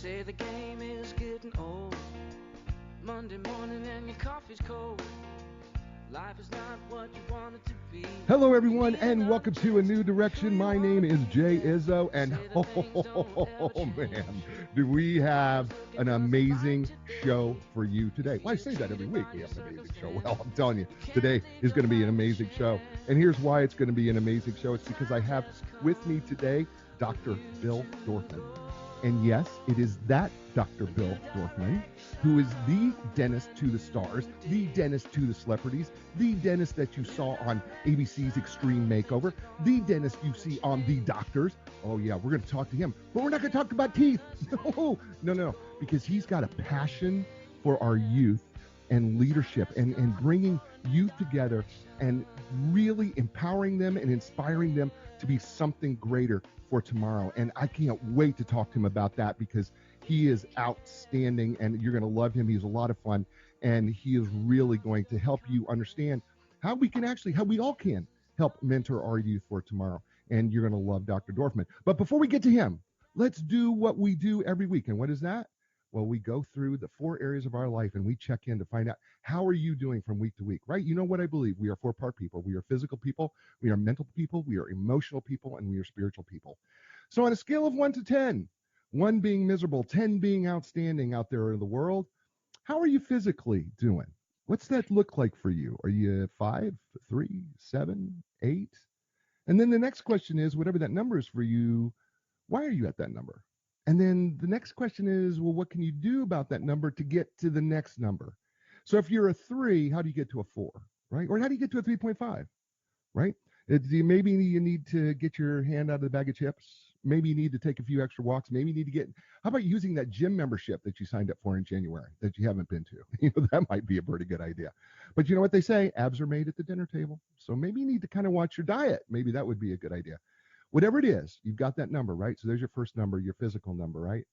say the game is getting old. Monday morning and your coffee's cold. Life is not what you want it to be. Hello, everyone, and welcome to A New Direction. My name is Jay Izzo, and oh man, do we have an amazing show for you today. Well, I say that every week. We have an amazing show. Well, I'm telling you, today is going to be an amazing show. And here's why it's going to be an amazing show. It's because I have with me today Dr. Bill Dorfman. And yes, it is that Dr. Bill Dorfman, who is the dentist to the stars, the dentist to the celebrities, the dentist that you saw on ABC's Extreme Makeover, the dentist you see on The Doctors. Oh yeah, we're going to talk to him, but we're not going to talk about teeth. No, because he's got a passion for our youth and leadership and bringing youth together and really empowering them and inspiring them to be something greater for tomorrow. And I can't wait to talk to him about that because he is outstanding and you're going to love him. He's a lot of fun and he is really going to help you understand how we all can help mentor our youth for tomorrow. And you're going to love Dr. Dorfman. But before we get to him, let's do what we do every week. And what is that? Well, we go through the 4 areas of our life and we check in to find out how are you doing from week to week, right? You know what I believe? We are 4-part people. We are physical people, we are mental people, we are emotional people, and we are spiritual people. So on a scale of 1 to 10, 1 being miserable, 10 being outstanding out there in the world, how are you physically doing? What's that look like for you? Are you 5, 3, 7, 8? And then the next question is, whatever that number is for you, why are you at that number? And then the next question is, well, what can you do about that number to get to the next number? So if you're a 3, how do you get to a 4, right? Or how do you get to a 3.5, right? Maybe you need to get your hand out of the bag of chips. Maybe you need to take a few extra walks. Maybe you need to how about using that gym membership that you signed up for in January that you haven't been to? That might be a pretty good idea. But you know what they say? Abs are made at the dinner table. So maybe you need to kind of watch your diet. Maybe that would be a good idea. Whatever it is, you've got that number, right? So there's your first number, your physical number, right?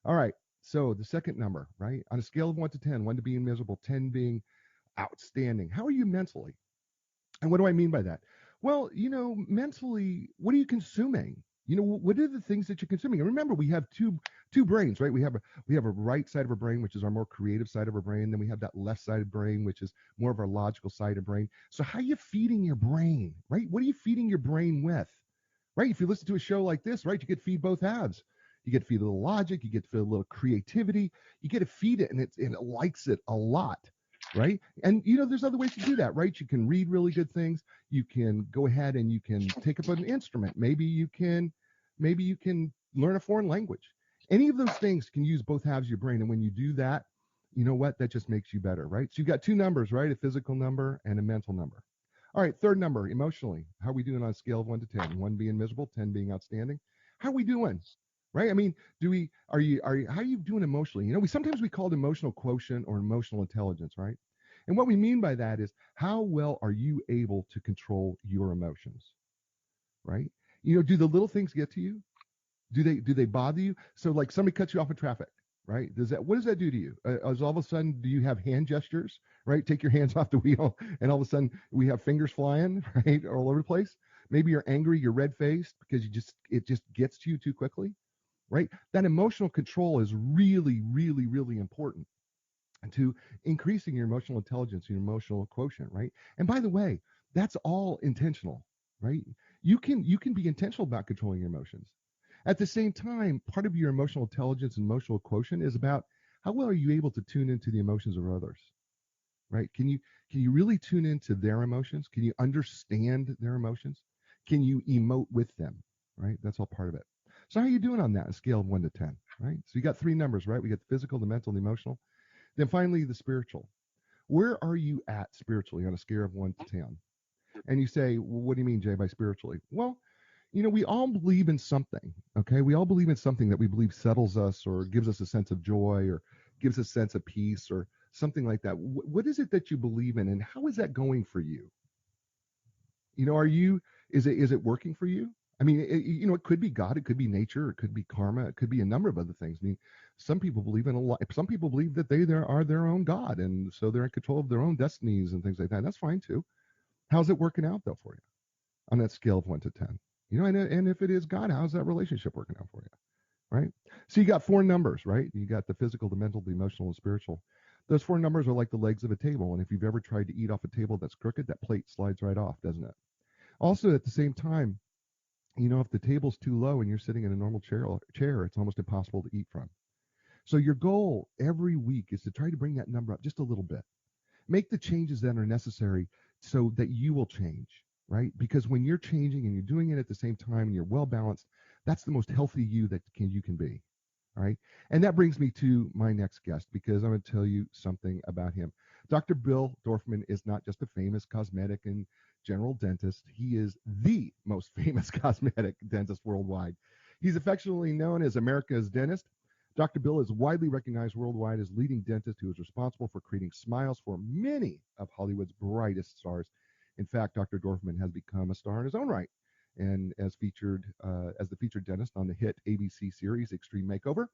All right. So the second number, right? On a scale of 1 to 10, 1 to being miserable, 10 being outstanding. How are you mentally? And what do I mean by that? Well, mentally, what are you consuming? What are the things that you're consuming? And remember, we have two brains, right? We have a right side of our brain, which is our more creative side of our brain. Then we have that left sided brain, which is more of our logical side of brain. So how are you feeding your brain, right? What are you feeding your brain with? Right? If you listen to a show like this, right, you get to feed both halves. You get to feed a little logic, you get to feed a little creativity, you get to feed it, and it likes it a lot, right? And there's other ways to do that, right? You can read really good things. You can go ahead and you can take up an instrument. Maybe you can learn a foreign language. Any of those things can use both halves of your brain, and when you do that, you know what? That just makes you better, right? So you've got 2 numbers, right? A physical number and a mental number. All right, third number, emotionally. How are we doing on a scale of 1 to 10? 1 being miserable, 10 being outstanding. How are we doing? Right? I mean, how are you doing emotionally? Sometimes we call it emotional quotient or emotional intelligence, right? And what we mean by that is how well are you able to control your emotions, right? Do the little things get to you? Do they bother you? So like somebody cuts you off in traffic, right? What does that do to you? As all of a sudden, do you have hand gestures, right? Take your hands off the wheel, and all of a sudden we have fingers flying, right, all over the place. Maybe you're angry, you're red-faced because it just gets to you too quickly, right? That emotional control is really, really, really important to increasing your emotional intelligence, your emotional quotient, right? And by the way, that's all intentional, right? You can be intentional about controlling your emotions. At the same time, part of your emotional intelligence and emotional quotient is about how well are you able to tune into the emotions of others, right? Can you really tune into their emotions? Can you understand their emotions? Can you emote with them, right? That's all part of it. So how are you doing on that on a scale of 1 to 10, right? So you got 3 numbers, right? We got the physical, the mental, the emotional. Then finally, the spiritual. Where are you at spiritually on a scale of 1 to 10? And you say, well, what do you mean, Jay, by spiritually? Well, we all believe in something, okay? We all believe in something that we believe settles us or gives us a sense of joy or gives us a sense of peace or something like that. What is it that you believe in, and how is that going for you? Is it working for you? I mean, it could be God, it could be nature, it could be karma, it could be a number of other things. I mean, some people believe in a lot. Some people believe that they are their own God, and so they're in control of their own destinies and things like that. That's fine too. How's it working out though for you on that scale of 1 to 10? And if it is God, how's that relationship working out for you? right? So you got four numbers, right? You got the physical, the mental, the emotional, and spiritual. Those four numbers are like the legs of a table. And if you've ever tried to eat off a table that's crooked, that plate slides right off, doesn't it? Also, at the same time, if the table's too low and you're sitting in a normal chair, it's almost impossible to eat from. So your goal every week is to try to bring that number up just a little bit. Make the changes that are necessary so that you will change, right? Because when you're changing and you're doing it at the same time and you're well balanced, that's the most healthy you that you can be. All right. And that brings me to my next guest because I'm going to tell you something about him. Dr. Bill Dorfman is not just a famous cosmetic and general dentist. He is the most famous cosmetic dentist worldwide. He's affectionately known as America's dentist. Dr. Bill is widely recognized worldwide as leading dentist who is responsible for creating smiles for many of Hollywood's brightest stars. In fact, Dr. Dorfman has become a star in his own right and as the featured dentist on the hit ABC series Extreme Makeover,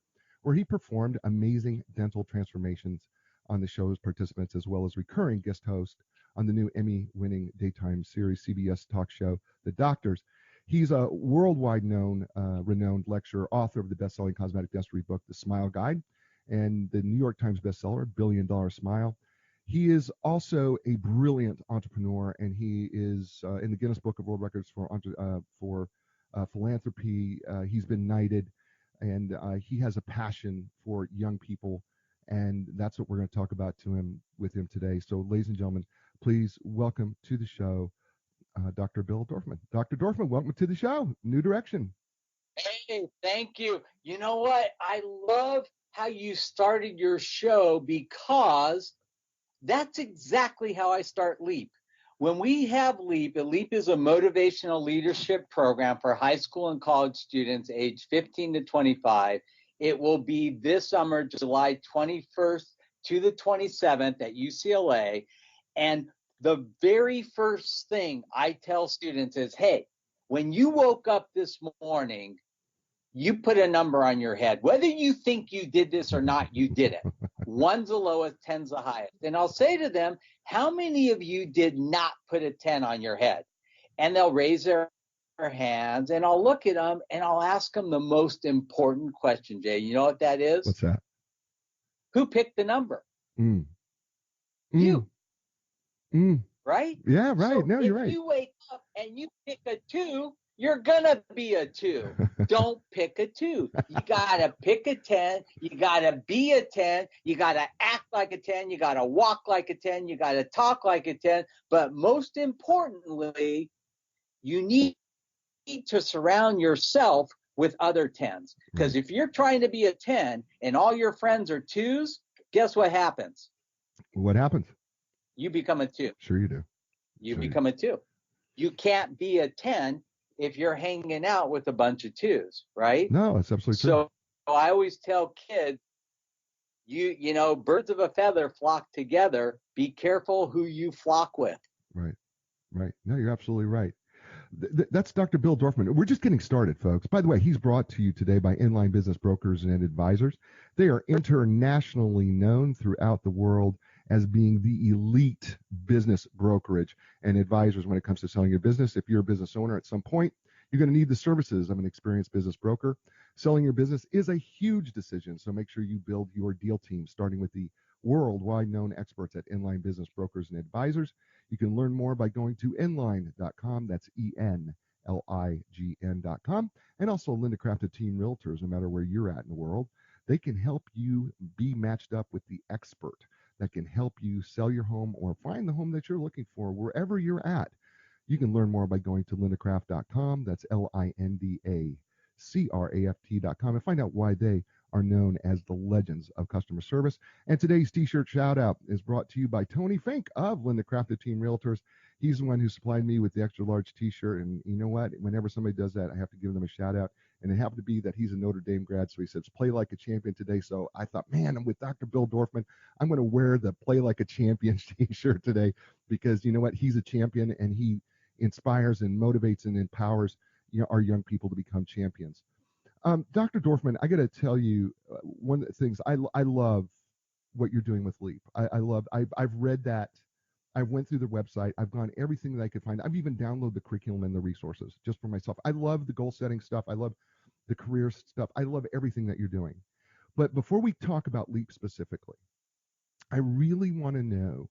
where he performed amazing dental transformations on the show's participants, as well as recurring guest host on the new Emmy-winning daytime series CBS talk show The Doctors. He's a worldwide renowned lecturer, author of the best-selling cosmetic dentistry book, The Smile Guide, and the New York Times bestseller, $1 Billion Smile. He is also a brilliant entrepreneur, and he is in the Guinness Book of World Records for philanthropy. He's been knighted, and he has a passion for young people, and that's what we're going to talk about with him today. So, ladies and gentlemen, please welcome to the show Dr. Bill Dorfman. Dr. Dorfman, welcome to the show. New Direction. Hey, thank you. You know what? I love how you started your show because that's exactly how I start LEAP. When we have LEAP is a motivational leadership program for high school and college students aged 15 to 25. It will be this summer, July 21st to the 27th at UCLA. And the very first thing I tell students is, hey, when you woke up this morning, you put a number on your head. Whether you think you did this or not, you did it. One's the lowest, 10's the highest. And I'll say to them, how many of you did not put a 10 on your head? And they'll raise their hands, and I'll look at them, and I'll ask them the most important question, Jay. You know what that is? What's that? Who picked the number? Mm. You. Mm. Right? Yeah, right. So no, you're right. If you wake up and you pick a 2, you're going to be a 2. Don't pick a 2. You got to pick a 10. You got to be a 10. You got to act like a 10. You got to walk like a 10. You got to talk like a 10. But most importantly, you need to surround yourself with other 10s. Because if you're trying to be a 10 and all your friends are 2s, guess what happens? What happens? You become a 2. Sure you do. You become a 2. You can't be a 10 if you're hanging out with a bunch of 2s, right? No, that's absolutely true. So I always tell kids, you know, birds of a feather flock together. Be careful who you flock with. Right. No, you're absolutely right. That's Dr. Bill Dorfman. We're just getting started, folks. By the way, he's brought to you today by Inline Business Brokers and Advisors. They are internationally known throughout the world as being the elite business brokerage and advisors when it comes to selling your business. If you're a business owner at some point, you're going to need the services of an experienced business broker. Selling your business is a huge decision, so make sure you build your deal team, starting with the worldwide known experts at Inline Business Brokers and Advisors. You can learn more by going to enlign.com. That's ENLIGN.com. And also Linda Crafted Team Realtors, no matter where you're at in the world. They can help you be matched up with the expert that can help you sell your home or find the home that you're looking for wherever you're at. You can learn more by going to lindacraft.com. That's LINDACRAFT.com and find out why they are known as the legends of customer service. And today's t-shirt shout out is brought to you by Tony Fink of Linda Crafted Team Realtors. He's the one who supplied me with the extra large t-shirt. And you know what? Whenever somebody does that, I have to give them a shout out. And it happened to be that he's a Notre Dame grad. So he says, play like a champion today. So I thought, man, I'm with Dr. Bill Dorfman. I'm going to wear the play like a champion t-shirt today because you know what? He's a champion and he inspires and motivates and empowers our young people to become champions. Dr. Dorfman, I got to tell you, one of the things I love what you're doing with Leap. I've read that. I went through the website. I've gone everything that I could find. I've even downloaded the curriculum and the resources just for myself. I love the goal setting stuff. I love the career stuff. I love everything that you're doing. But before we talk about Leap specifically, I really want to know,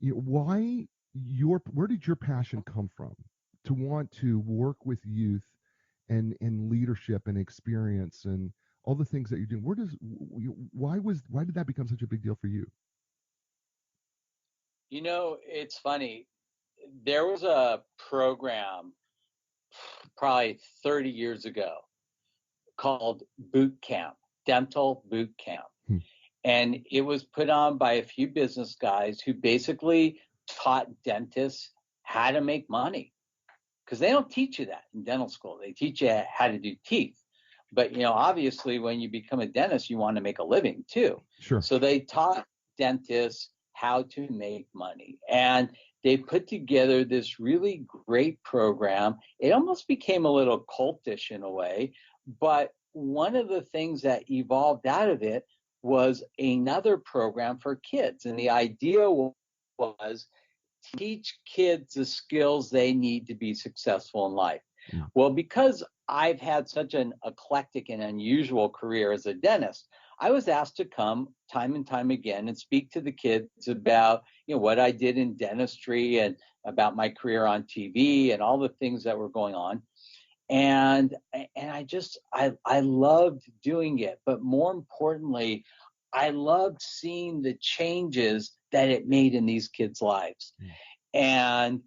where did your passion come from to want to work with youth and leadership and experience and all the things that you're doing? Why did that become such a big deal for you? It's funny. There was a program probably 30 years ago called boot camp, dental boot camp. And it was put on by a few business guys who basically taught dentists how to make money, because they don't teach you that in dental school. They teach you how to do teeth. But, obviously when you become a dentist, you want to make a living too. Sure. So they taught dentists how to make money. And they put together this really great program. It almost became a little cultish in a way. But one of the things that evolved out of it was another program for kids. And the idea was teach kids the skills they need to be successful in life. Well, because I've had such an eclectic and unusual career as a dentist, I was asked to come time and time again and speak to the kids about, what I did in dentistry and about my career on TV and all the things that were going on. And I loved doing it. But more importantly, I loved seeing the changes that it made in these kids' lives. And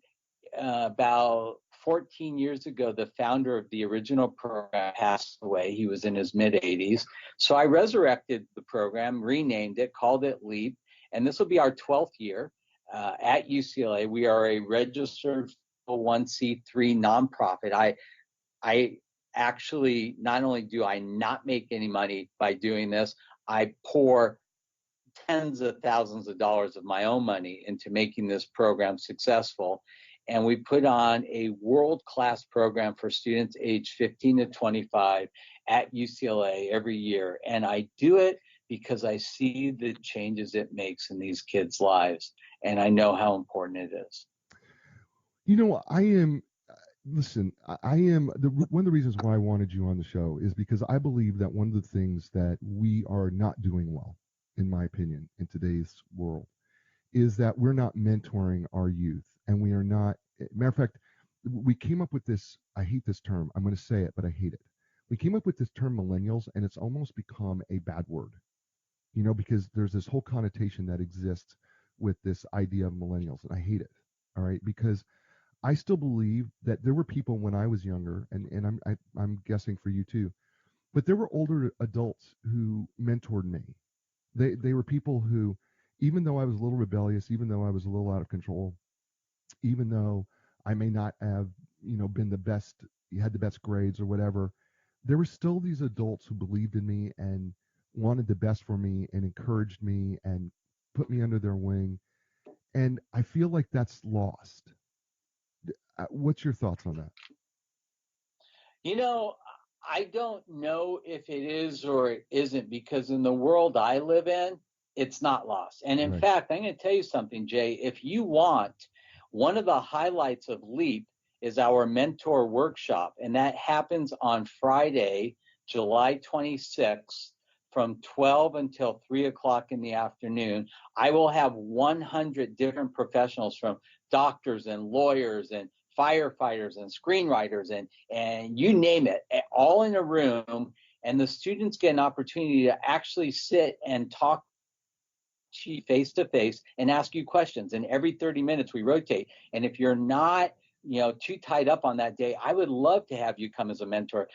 about 14 years ago, the founder of the original program passed away. He was in his mid-80s. So I resurrected the program, renamed it, called it LEAP. And this will be our 12th year at UCLA. We are a registered 501c3 nonprofit. I actually, not only do I not make any money by doing this, I pour tens of thousands of dollars of my own money into making this program successful. And we put on a world-class program for students aged 15 to 25 at UCLA every year. And I do it because I see the changes it makes in these kids' lives. And I know how important it is. One of the reasons why I wanted you on the show is because I believe that one of the things that we are not doing well, in my opinion, in today's world, is that we're not mentoring our youth, and we are not. Matter of fact, we came up with this. I hate this term. I'm going to say it, but I hate it. We came up with this term millennials, and it's almost become a bad word, because there's this whole connotation that exists with this idea of millennials, and I hate it. All right, because I still believe that there were people when I was younger, and I'm guessing for you too, but there were older adults who mentored me. They were people who, even though I was a little rebellious, even though I was a little out of control, even though I may not have, been the best, had the best grades or whatever, there were still these adults who believed in me and wanted the best for me and encouraged me and put me under their wing. And I feel like that's lost. What's your thoughts on that? I don't know if it is or it isn't, because in the world I live in, it's not lost. And in fact, I'm going to tell you something, Jay. If you want, one of the highlights of LEAP is our mentor workshop, and that happens on Friday, July 26th, from 12 until 3 o'clock in the afternoon. I will have 100 different professionals, from doctors and lawyers and firefighters and screenwriters and you name it, all in a room. And the students get an opportunity to actually sit and talk to you face to face and ask you questions. And every 30 minutes we rotate. And if you're not, too tied up on that day, I would love to have you come as a mentor.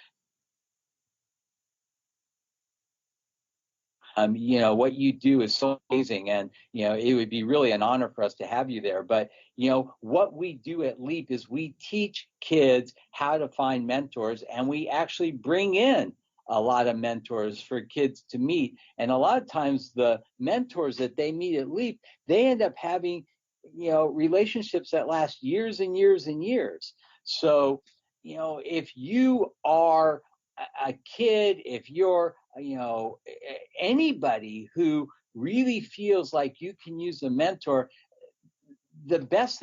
What you do is so amazing, and it would be really an honor for us to have you there. But what we do at LEAP is we teach kids how to find mentors, and we actually bring in a lot of mentors for kids to meet. And a lot of times the mentors that they meet at LEAP, they end up having relationships that last years and years and years. So if you are a kid, if you're anybody who really feels like you can use a mentor, the best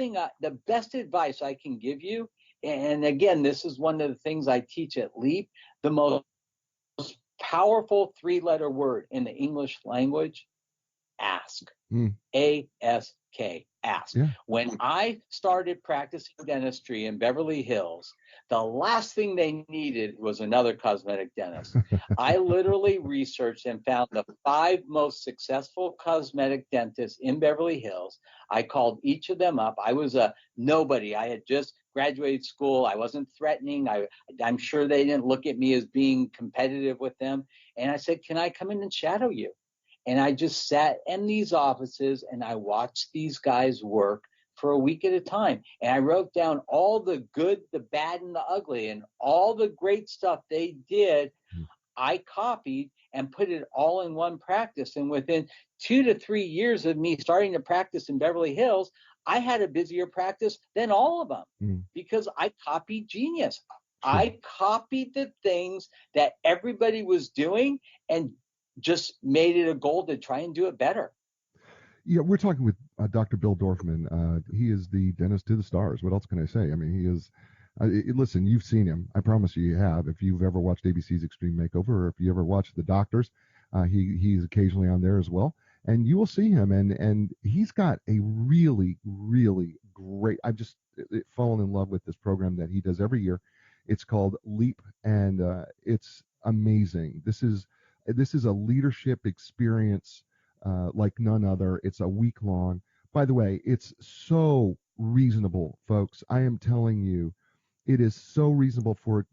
advice I can give you, and again, this is one of the things I teach at LEAP, the most powerful 3-letter word in the English language, ask. A-S-K, ask. Yeah. When I started practicing dentistry in Beverly Hills, the last thing they needed was another cosmetic dentist. I literally researched and found the 5 most successful cosmetic dentists in Beverly Hills. I called each of them up. I was a nobody. I had just graduated school. I wasn't threatening. I'm sure they didn't look at me as being competitive with them. And I said, can I come in and shadow you? And I just sat in these offices and I watched these guys work for a week at a time. And I wrote down all the good, the bad, and the ugly, and all the great stuff they did. I copied and put it all in one practice. And within 2 to 3 years of me starting to practice in Beverly Hills, I had a busier practice than all of them because I copied genius. I copied the things that everybody was doing and just made it a goal to try and do it better. Yeah, we're talking with Dr. Bill Dorfman. He is the dentist to the stars. What else can I say? I mean, he is. Listen, you've seen him. I promise you have. If you've ever watched ABC's Extreme Makeover, or if you ever watched The Doctors, he's occasionally on there as well. And you will see him. And he's got a really, really great. I've just fallen in love with this program that he does every year. It's called Leap, and it's amazing. This is a leadership experience like none other. It's a week long. By the way, it's so reasonable, folks. I am telling you, it is so reasonable for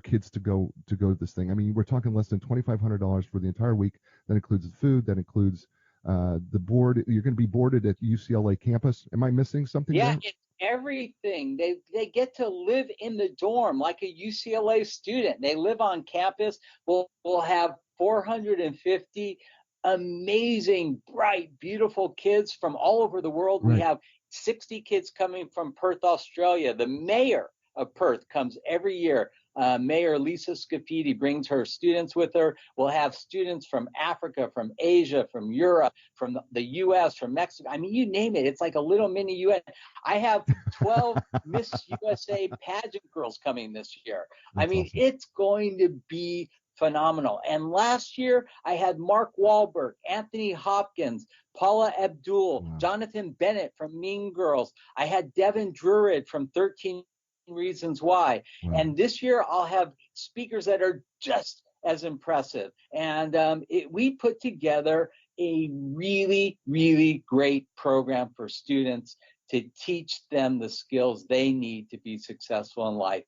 kids to go to this thing. I mean, we're talking less than $2,500 for the entire week. That includes the food. That includes the board. You're going to be boarded at UCLA campus. Am I missing something? Yeah, there? it's everything. They get to live in the dorm like a UCLA student. They live on campus. We'll have 450 amazing, bright, beautiful kids from all over the world. Right. We have 60 kids coming from Perth, Australia. The mayor of Perth comes every year. Mayor Lisa Scafidi brings her students with her. We'll have students from Africa, from Asia, from Europe, from the U.S., from Mexico. I mean, you name it. It's like a little mini U.S. I have 12 Miss USA pageant girls coming this year. That's I mean, awesome. It's going to be phenomenal. And last year, I had Mark Wahlberg, Anthony Hopkins, Paula Abdul, Wow. Jonathan Bennett from Mean Girls. I had Devin Druid from 13 Reasons Why. Wow. And this year, I'll have speakers that are just as impressive. And we put together a really, really great program for students to teach them the skills they need to be successful in life.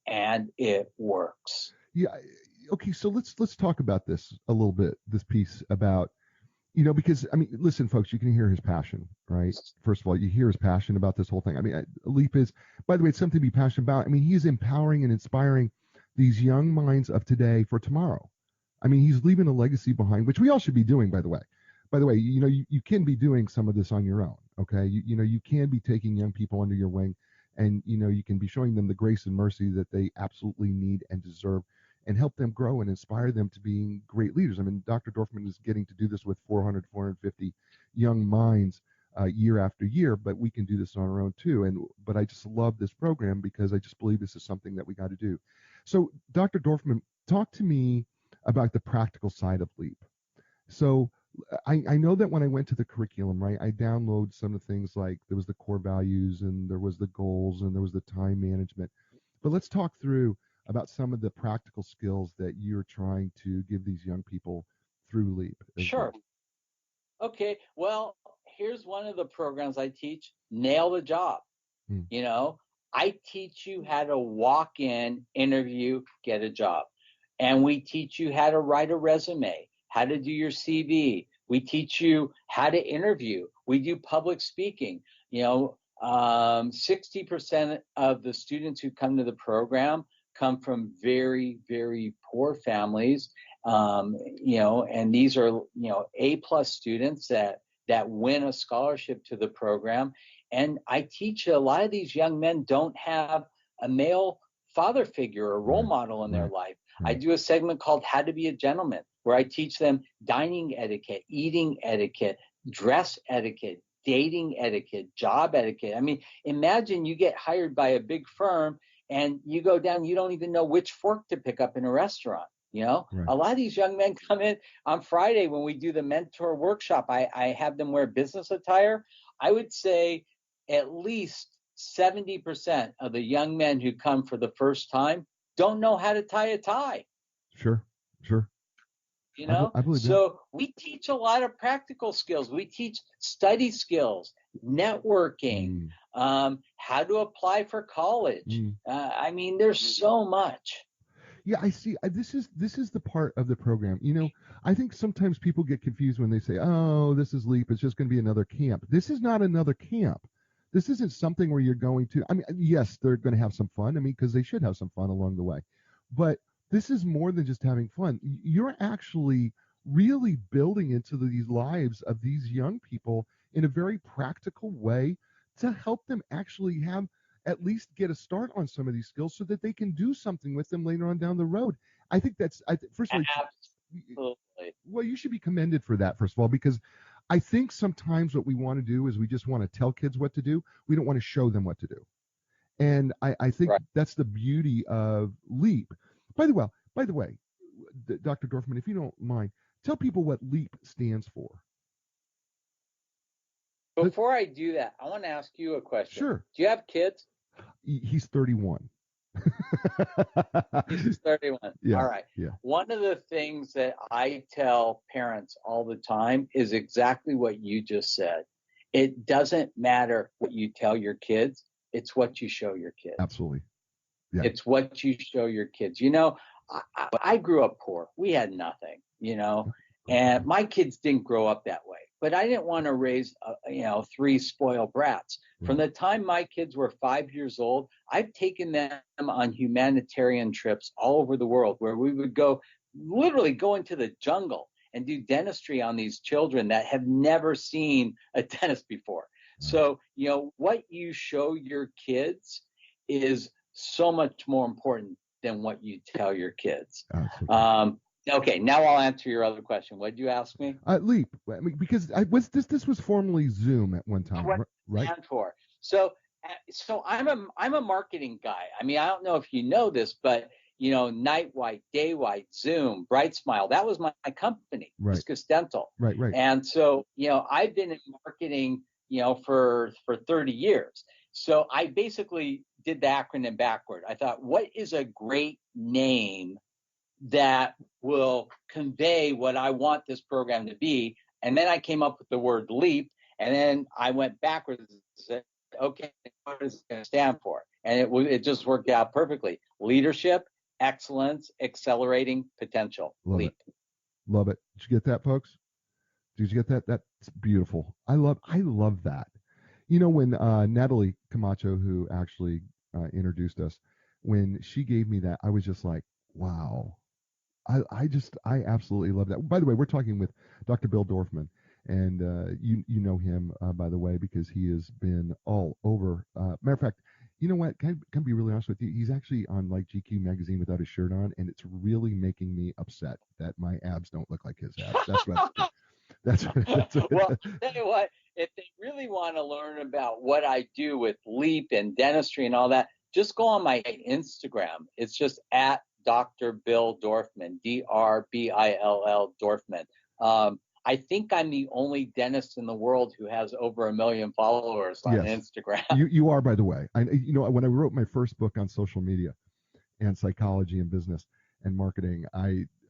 And it works. Yeah. Okay, so let's talk about this a little bit, this piece about, because, I mean, listen, folks, you can hear his passion, right? First of all, you hear his passion about this whole thing. I mean, Leap is, by the way, it's something to be passionate about. I mean, he is empowering and inspiring these young minds of today for tomorrow. I mean, he's leaving a legacy behind, which we all should be doing, by the way. By the way, you can be doing some of this on your own, okay? You can be taking young people under your wing, and, you can be showing them the grace and mercy that they absolutely need and deserve, and help them grow and inspire them to being great leaders. I mean, Dr. Dorfman is getting to do this with 400, 450 young minds year after year, but we can do this on our own too. But I just love this program because I just believe this is something that we got to do. So, Dr. Dorfman, talk to me about the practical side of Leap. So, I know that when I went to the curriculum, right, I downloaded some of the things like there was the core values and there was the goals and there was the time management. But let's talk through about some of the practical skills that you're trying to give these young people through Leap. Sure. Well. Okay. Well, here's one of the programs I teach, Nail the Job. I teach you how to walk in, interview, get a job. And we teach you how to write a resume, how to do your CV. We teach you how to interview. We do public speaking. 60% of the students who come to the program come from very, very poor families, and these are, A+ students that win a scholarship to the program. And I teach a lot of these young men don't have a male father figure or role model in their life. I do a segment called How to Be a Gentleman, where I teach them dining etiquette, eating etiquette, dress etiquette, dating etiquette, job etiquette. I mean, imagine you get hired by a big firm and you go down, you don't even know which fork to pick up in a restaurant. Right. A lot of these young men come in on Friday when we do the mentor workshop. I have them wear business attire. I would say at least 70% of the young men who come for the first time don't know how to tie a tie. Sure. I believe that. So we teach a lot of practical skills. We teach study skills, networking, how to apply for college. I mean, there's so much. Yeah, I see. This is the part of the program. I think sometimes people get confused when they say, "Oh, this is LEAP. It's just going to be another camp." This is not another camp. This isn't something where you're going to. I mean, yes, they're going to have some fun. I mean, because they should have some fun along the way. But this is more than just having fun. You're actually really building into these lives of these young people in a very practical way to help them actually have at least get a start on some of these skills so that they can do something with them later on down the road. I think that's, first of all, Absolutely. Well, you should be commended for that, first of all, because I think sometimes what we want to do is we just want to tell kids what to do. We don't want to show them what to do. And I think that's the beauty of LEAP. By the way, Dr. Dorfman, if you don't mind, tell people what LEAP stands for. Before I do that, I want to ask you a question. Sure. Do you have kids? He's 31. He's 31. Yeah, all right. Yeah. One of the things that I tell parents all the time is exactly what you just said. It doesn't matter what you tell your kids. It's what you show your kids. Absolutely. Yeah. It's what you show your kids. I grew up poor. We had nothing, and my kids didn't grow up that way. But I didn't want to raise, 3 spoiled brats. Right. From the time my kids were 5 years old, I've taken them on humanitarian trips all over the world where we would literally go into the jungle and do dentistry on these children that have never seen a dentist before. So, what you show your kids is so much more important than what you tell your kids. Okay, now I'll answer your other question. What did you ask me? LEAP, because this was formerly Zoom at one time, right? Stand for. So I'm a marketing guy. I mean, I don't know if you know this, but Night White, Day White, Zoom, Bright Smile, that was my company, Viscous Dental. Right. And so I've been in marketing for 30 years. So I basically did the acronym backward. I thought, what is a great name that will convey what I want this program to be? And then I came up with the word LEAP, and then I went backwards and said, okay, what is it going to stand for? And it just worked out perfectly. Leadership, excellence, accelerating potential. LEAP. Love it. Did you get that, folks? Did you get that? That's beautiful. I love that. When Natalie Camacho, who actually introduced us, when she gave me that, I was just like, wow. I absolutely love that. By the way, we're talking with Dr. Bill Dorfman, and you know him, by the way, because he has been all over. Matter of fact, you know what? Can I be really honest with you? He's actually on like GQ magazine without his shirt on, and it's really making me upset that my abs don't look like his abs. That's what. That's Well, tell you what, if they really want to learn about what I do with LEAP and dentistry and all that, just go on my Instagram. It's just at Dr. Bill Dorfman, DRBILL Dorfman. I think I'm the only dentist in the world who has over 1 million followers on Instagram. You are, by the way. When I wrote my first book on social media and psychology and business and marketing,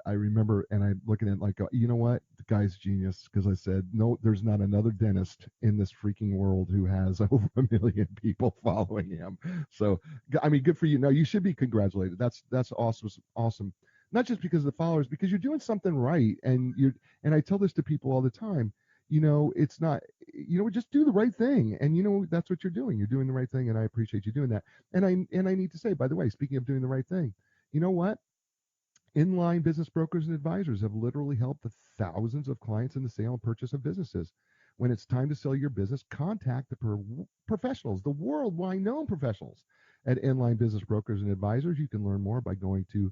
I remember, and I'm looking at it like, you know what? The guy's genius, because I said, no, there's not another dentist in this freaking world who has over 1 million people following him. So, I mean, good for you. No, you should be congratulated. That's awesome. Not just because of the followers, because you're doing something right. And I tell this to people all the time. It's not, just do the right thing. And that's what you're doing. You're doing the right thing, and I appreciate you doing that. And I need to say, by the way, speaking of doing the right thing, you know what? Inline business brokers and advisors have literally helped thousands of clients in the sale and purchase of businesses. When it's time to sell your business, contact the professionals, the worldwide known professionals at Inline Business Brokers and Advisors. You can learn more by going to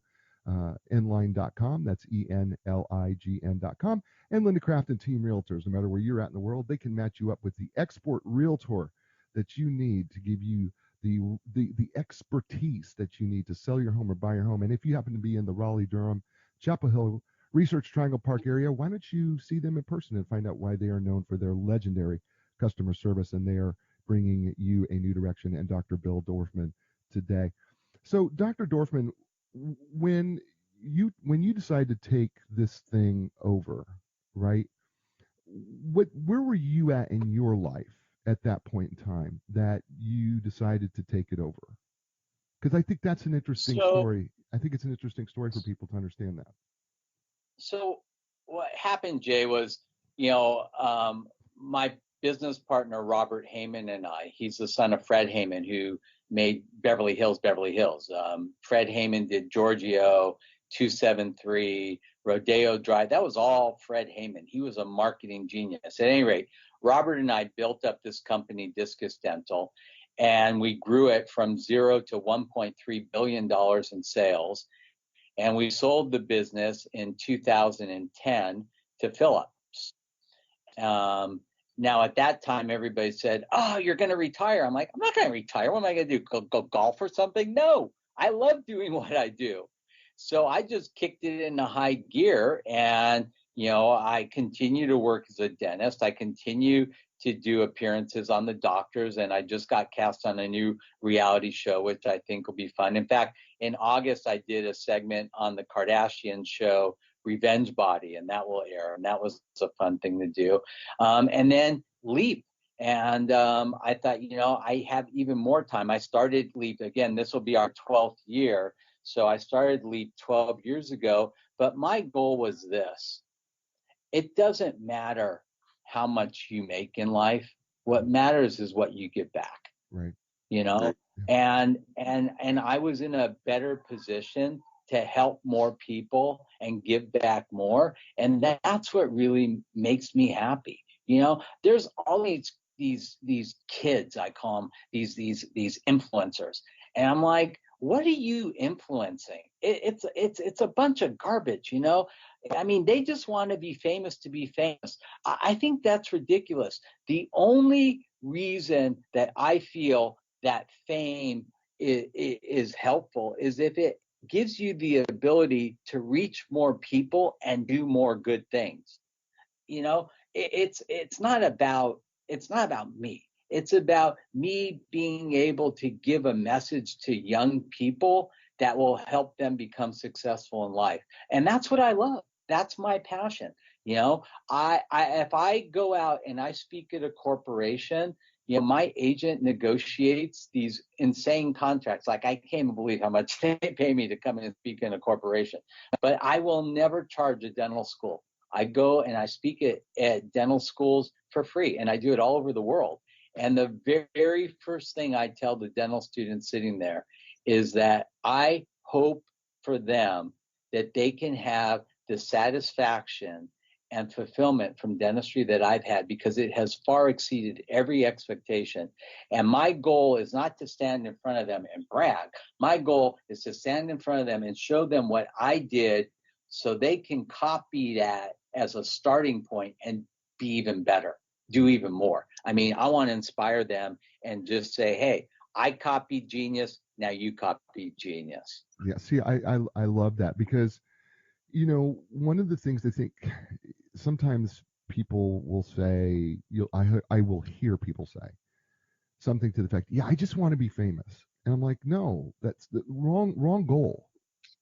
inline.com. That's ENLIGN.com. And Linda Craft and Team Realtors. No matter where you're at in the world, they can match you up with the expert realtor that you need to give you the expertise that you need to sell your home or buy your home. And if you happen to be in the Raleigh, Durham, Chapel Hill, Research Triangle Park area. Why don't you see them in person and find out why they are known for their legendary customer service, and they are bringing you a new direction, and Dr. Bill Dorfman today. So, Dr. Dorfman, when you decide to take this thing over, right? Where were you at in your life at that point in time that you decided to take it over? Because I think that's an interesting story. I think it's an interesting story for people to understand that. So what happened, Jay, was, my business partner, Robert Heyman, and he's the son of Fred Heyman, who made Beverly Hills. Fred Heyman did Giorgio, 273, Rodeo Drive. That was all Fred Heyman. He was a marketing genius. At any rate, Robert and I built up this company, Discus Dental, and we grew it from 0 to $1.3 billion in sales. And we sold the business in 2010 to Philips. Now, at that time, everybody said, "Oh, you're going to retire." I'm like, "I'm not going to retire. What am I going to do? Go golf or something?" No, I love doing what I do. So I just kicked it into high gear, and I continue to work as a dentist. I continue to do appearances on the doctors, and I just got cast on a new reality show, which I think will be fun. In fact, in August, I did a segment on the Kardashian show, Revenge Body, and that will air, and that was a fun thing to do. And then Leap. And I thought, I have even more time. I started Leap again. This will be our 12th year. So I started Leap 12 years ago. But my goal was this: it doesn't matter how much you make in life. What matters is what you give back. Right. And I was in a better position to help more people and give back more. And that's what really makes me happy. There's all these kids, I call them these influencers. And I'm like, what are you influencing? It's a bunch of garbage, I mean, they just want to be famous to be famous. I think that's ridiculous. The only reason that I feel that fame is helpful is if it gives you the ability to reach more people and do more good things. It's not about me. It's about me being able to give a message to young people that will help them become successful in life. And that's what I love. That's my passion. If I go out and I speak at a corporation, my agent negotiates these insane contracts. Like, I can't believe how much they pay me to come in and speak in a corporation. But I will never charge a dental school. I go and I speak at dental schools for free, and I do it all over the world. And the very first thing I tell the dental students sitting there is that I hope for them that they can have the satisfaction and fulfillment from dentistry that I've had, because it has far exceeded every expectation. And my goal is not to stand in front of them and brag. My goal is to stand in front of them and show them what I did so they can copy that as a starting point and be even better, do even more. I mean, I want to inspire them and just say, hey, I copied genius, now you copy genius. Yeah, see, I love that, because, one of the things I think sometimes people will say, I will hear people say something to the effect, yeah, I just want to be famous. And I'm like, no, that's the wrong goal,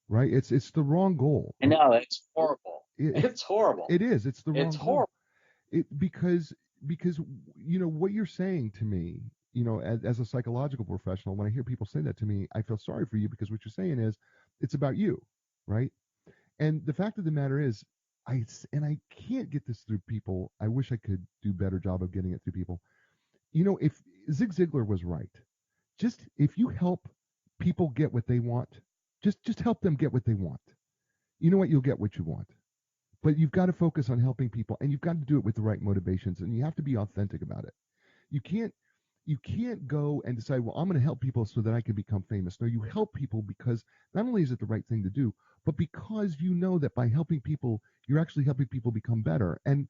right? It's the wrong goal. I know, it's horrible. It's horrible. It is. It's the wrong It's horrible. Goal. Because what you're saying to me, as a psychological professional, when I hear people say that to me, I feel sorry for you, because what you're saying is it's about you, right? And the fact of the matter is, I can't get this through people. I wish I could do a better job of getting it through people. If Zig Ziglar was right, just if you help people get what they want, just help them get what they want. You know what? You'll get what you want. But you've got to focus on helping people, and you've got to do it with the right motivations, and you have to be authentic about it. You can't go and decide, well, I'm going to help people so that I can become famous. No, you help people because not only is it the right thing to do, but because you know that by helping people, you're actually helping people become better. And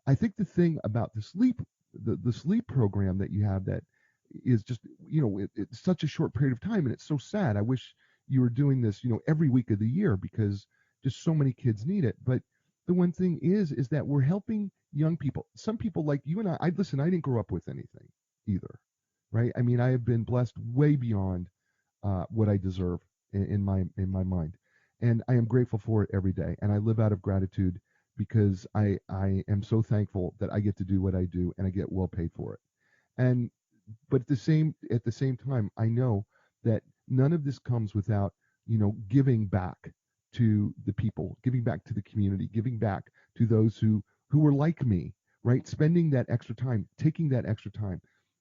I think the thing about the sleep program that you have, that is just, it's such a short period of time, and it's so sad. I wish you were doing this, every week of the year, because just so many kids need it. But the one thing is that we're helping young people. Some people like you and I listen, I didn't grow up with anything either, right? I mean, I have been blessed way beyond what I deserve in my mind, and I am grateful for it every day. And I live out of gratitude because I am so thankful that I get to do what I do and I get well paid for it. And but at the same time, I know that none of this comes without giving back to the people, giving back to the community, giving back to those who were like me, right? Spending that extra time, taking that extra time,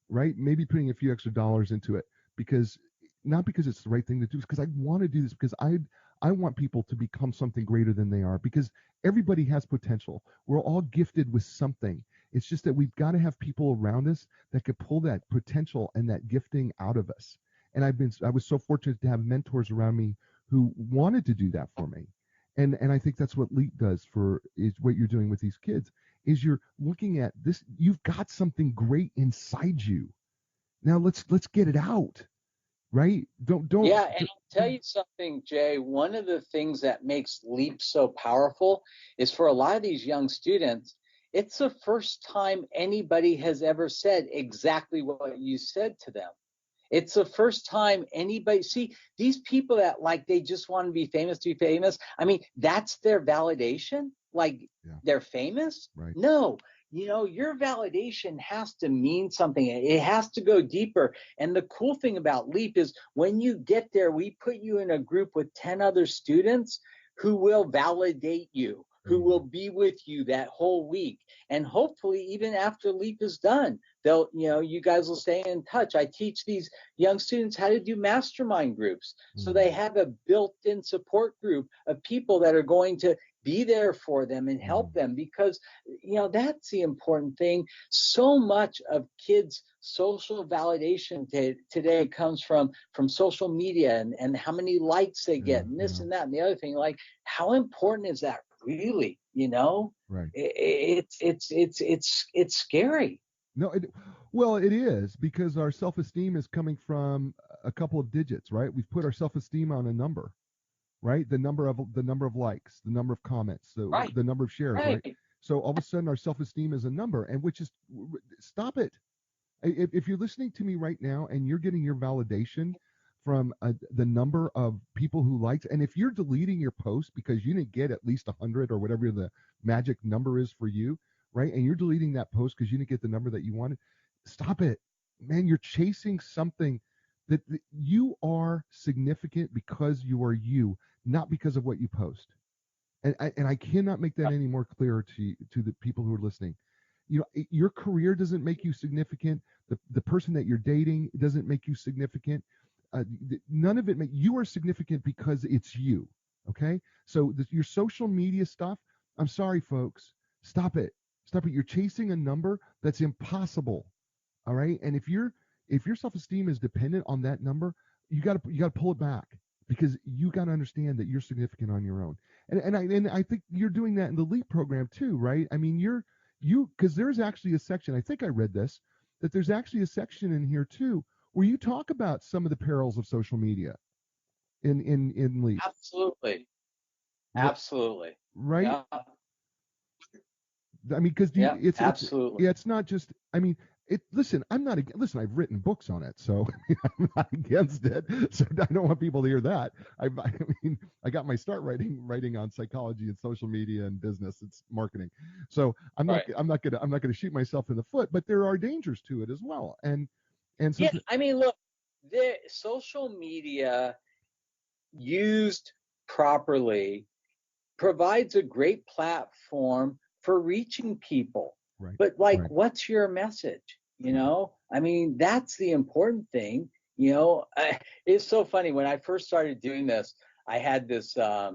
right? Maybe putting a few extra dollars into it because not because it's the right thing to do, it's because I want to do this because I want people to become something greater than they are because everybody has potential. We're all gifted with something. It's just that we've got to have people around us that could pull that potential and that gifting out of us. And I was so fortunate to have mentors around me who wanted to do that for me. And I think that's what LEAP does is what you're doing with these kids is you're looking at this. You've got something great inside you. Now let's get it out. Right? Don't. Yeah, and I'll tell you something, Jay. One of the things that makes LEAP so powerful is for a lot of these young students, it's the first time anybody has ever said exactly what you said to them. It's the first time anybody, see, these people that like they just want to be famous to be famous. I mean, that's their validation. Like they're famous. Right. No, your validation has to mean something. It has to go deeper. And the cool thing about LEAP is when you get there, we put you in a group with 10 other students who will validate you, who will be with you that whole week. And hopefully even after LEAP is done, they'll, you guys will stay in touch. I teach these young students how to do mastermind groups. So they have a built-in support group of people that are going to be there for them and help them because, that's the important thing. So much of kids' social validation today comes from social media and how many likes they get and this and that and the other thing. Like, how important is that really? Right. It's scary. No, it is because our self-esteem is coming from a couple of digits, right? We've put our self-esteem on a number, right? The number of likes, the number of comments, the number of shares, right? So all of a sudden our self-esteem is a number, and which is stop it. If you're listening to me right now and you're getting your validation from the number of people who liked, and if you're deleting your post because you didn't get at least 100 or whatever the magic number is for you, right? And you're deleting that post because you didn't get the number that you wanted, stop it, man. You're chasing something that you are significant because you are you, not because of what you post. And I cannot make that any more clear to the people who are listening. Your career doesn't make you significant. The person that you're dating doesn't make you significant. None of it you are significant because it's you. Okay. So your social media stuff, I'm sorry, folks, stop it. You're chasing a number that's impossible. All right. And if your self-esteem is dependent on that number, you got to pull it back because you got to understand that you're significant on your own. And I think you're doing that in the LEAP program too, right? I mean, because there's actually a section, I think I read this, that there's actually a section in here too where you talk about some of the perils of social media in LEAP. Absolutely. Right? Yeah. I mean, because absolutely. It's not just. I mean, listen. I'm not. Listen, I've written books on it, so I'm not against it. So I don't want people to hear that. I mean, I got my start writing on psychology and social media and business. It's marketing. So I'm not gonna shoot myself in the foot. But there are dangers to it as well. And so I mean, look, the social media used properly provides a great platform for reaching people. Right. But what's your message? I mean, that's the important thing. It's so funny. When I first started doing this, I had this, I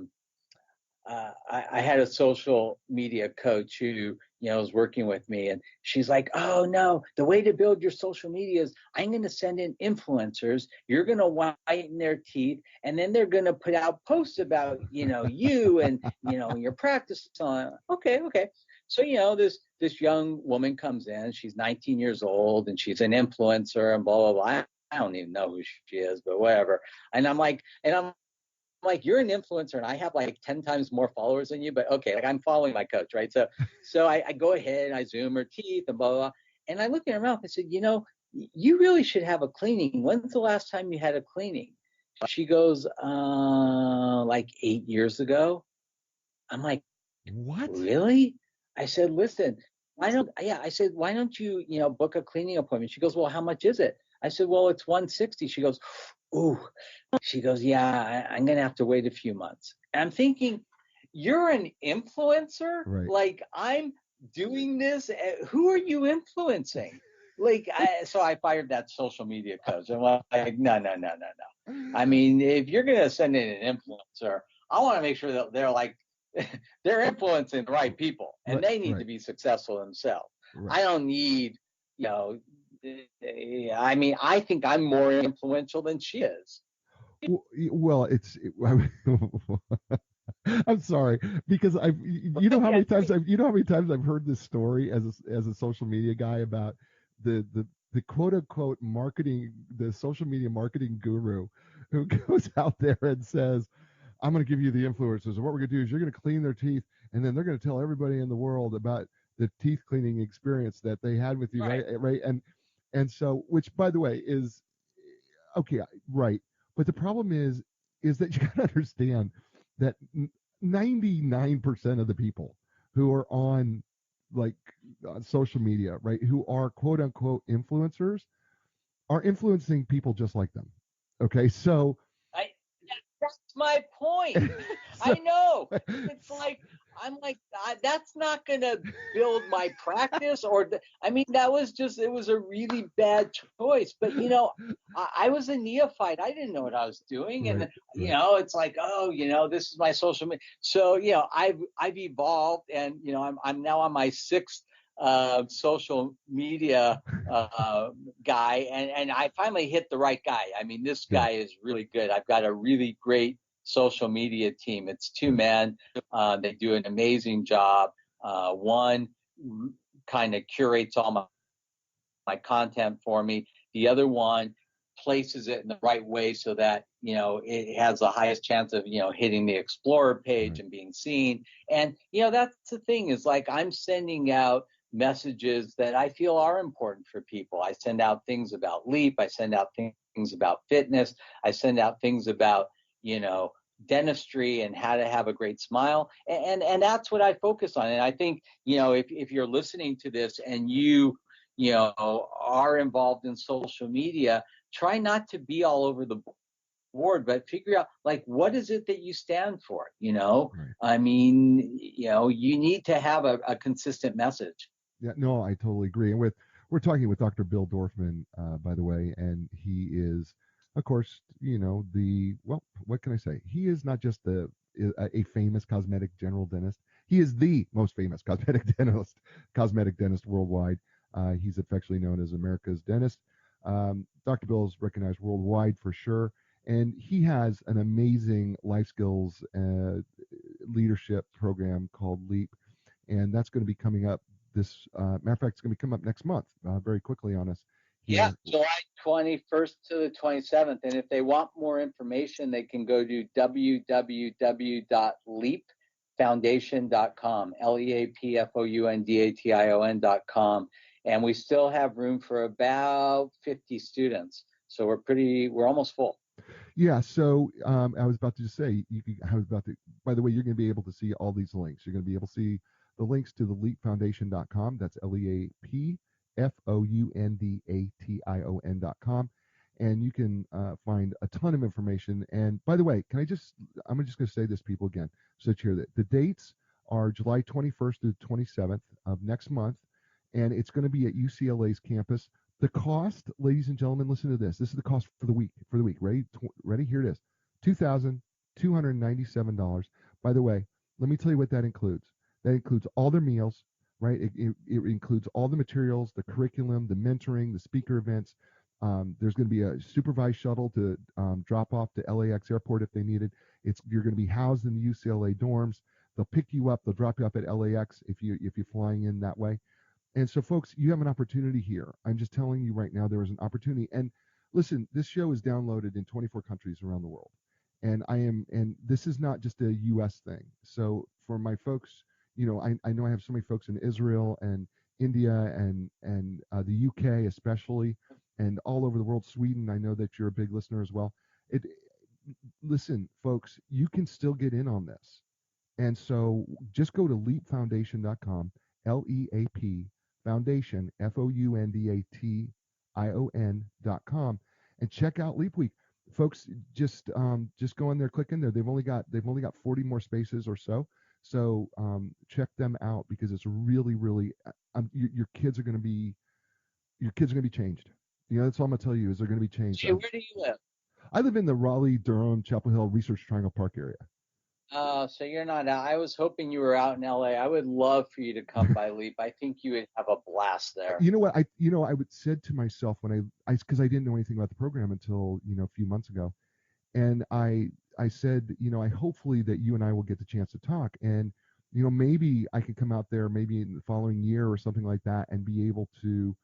had a social media coach who, was working with me, and she's like, oh no, the way to build your social media is I'm going to send in influencers. You're going to whiten their teeth, and then they're going to put out posts about, you and, your practice on. Okay. So, this young woman comes in, she's 19 years old and she's an influencer and blah, blah, blah. I don't even know who she is, but whatever. And I'm like, like, you're an influencer and I have like 10 times more followers than you, but okay, like I'm following my coach, right? So I go ahead and I zoom her teeth and blah, blah, blah. And I look in her mouth. I said, you really should have a cleaning. When's the last time you had a cleaning? She goes, like 8 years ago. I'm like, What? really? I said, listen, why don't you, book a cleaning appointment? She goes, well, how much is it? I said, well, it's $160. She goes, ooh. She goes, yeah, I'm going to have to wait a few months. And I'm thinking, you're an influencer? Right. Like, I'm doing this. Who are you influencing? Like, so I fired that social media coach. I'm like, no. I mean, if you're going to send in an influencer, I want to make sure that they're like, they're influencing the right people, and they need to be successful themselves. Right. I don't need, I mean, I think I'm more influential than she is. Well, I'm sorry, because you know how many times I've heard this story as a social media guy about the quote unquote the social media marketing guru who goes out there and says, I'm going to give you the influencers, and what we're going to do is you're going to clean their teeth, and then they're going to tell everybody in the world about the teeth cleaning experience that they had with you, right? And so, which, by the way, is okay, right? But the problem is that you got to understand that 99% of the people who are on social media, right, who are quote unquote influencers, are influencing people just like them. Okay, so that's my point. So, I know. It's like, I'm like, that's not going to build my practice I mean, it was a really bad choice. But, I was a neophyte. I didn't know what I was doing. And, it's like, this is my social media. So, I've evolved, and, I'm now on my sixth social media guy, and I finally hit the right guy. I mean, this guy is really good. I've got a really great social media team. It's two men. They do an amazing job. One kind of curates all my content for me. The other one places it in the right way so that, it has the highest chance of, hitting the Explorer page and being seen. And, that's the thing, is like, I'm sending out messages that I feel are important for people. I send out things about Leap. I send out things about fitness. I send out things about, dentistry and how to have a great smile. And that's what I focus on. And I think, if you're listening to this and you are involved in social media, try not to be all over the board, but figure out, like, what is it that you stand for? I mean, you need to have a consistent message. Yeah, no, I totally agree. And we're talking with Dr. Bill Dorfman, by the way, and he is, of course, what can I say? He is not just a famous cosmetic general dentist. He is the most famous cosmetic dentist worldwide. He's affectionately known as America's dentist. Dr. Bill is recognized worldwide for sure, and he has an amazing life skills leadership program called Leap, and that's going to be coming up matter of fact, it's going to come up next month, very quickly on us. Yeah, July 21st to the 27th. And if they want more information, they can go to www.leapfoundation.com, LEAPFOUNDATION.com. And we still have room for about 50 students. So we're almost full. Yeah, so I was about to just say, by the way, you're going to be able to see all these links. You're going to be able to see the links to the leapfoundation.com. That's LEAPFOUNDATION.com. And you can find a ton of information. And by the way, I'm just going to say this, people, again, so that you hear that. The dates are July 21st to the 27th of next month, and it's going to be at UCLA's campus. The cost, ladies and gentlemen, listen to this. This is the cost for the week. Ready? Here it is. $2,297. By the way, let me tell you what that includes. That includes all their meals, right? It includes all the materials, the curriculum, the mentoring, the speaker events. There's going to be a supervised shuttle to drop off to LAX airport if they need it. You're going to be housed in the UCLA dorms. They'll pick you up. They'll drop you off at LAX if you're flying in that way. And so, folks, you have an opportunity here. I'm just telling you right now, there is an opportunity. And listen, this show is downloaded in 24 countries around the world. And this is not just a U.S. thing. So for my folks, I know I have so many folks in Israel and India and the UK especially, and all over the world. Sweden, I know that you're a big listener as well. Listen, folks, you can still get in on this. And so just go to leapfoundation.com, LEAP Foundation, FOUNDATION.com, and check out Leap Week. Folks, just go in there, click in there. They've only got 40 more spaces or so. So check them out because it's really, really your kids are going to be changed. That's all I'm gonna tell you is they're going to be changed. Jay, where do you live? I live in the Raleigh, Durham, Chapel Hill, Research Triangle Park area. So you're not out. I was hoping you were out in LA. I would love for you to come by Leap. I think you would have a blast there. You know what? I would said to myself when because I didn't know anything about the program until a few months ago, and I said I hopefully that you and I will get the chance to talk, and maybe I can come out there maybe in the following year or something like that and be able to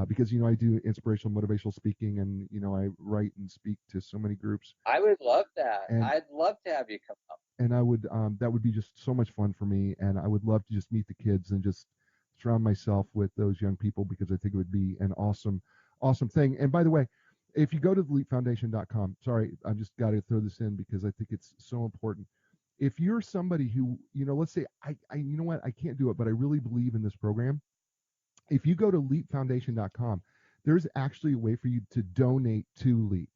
because I do inspirational motivational speaking and I write and speak to so many groups. I would love that. And I'd love to have you come up. And I would that would be just so much fun for me, and I would love to just meet the kids and just surround myself with those young people because I think it would be an awesome thing. And by the way, if you go to leapfoundation.com, sorry, I just got to throw this in because I think it's so important. If you're somebody who, let's say I you know what, I can't do it, but I really believe in this program. If you go to leapfoundation.com, there's actually a way for you to donate to Leap.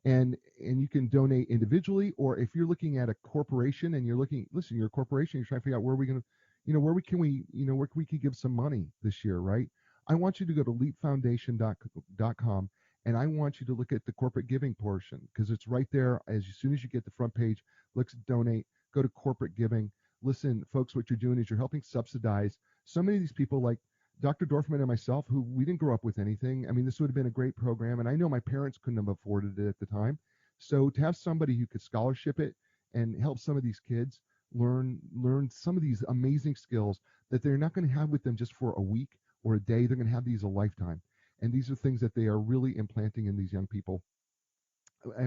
And you can donate individually, or if you're looking at a corporation and you're a corporation, you're trying to figure out where we can give some money this year, right? I want you to go to leapfoundation.com and I want you to look at the corporate giving portion because it's right there. As soon as you get the front page, look at donate, go to corporate giving. Listen, folks, what you're doing is you're helping subsidize so many of these people like Dr. Dorfman and myself, who we didn't grow up with anything. I mean, this would have been a great program, and I know my parents couldn't have afforded it at the time. So to have somebody who could scholarship it and help some of these kids learn some of these amazing skills that they're not going to have with them just for a week or a day, they're going to have these a lifetime. And these are things that they are really implanting in these young people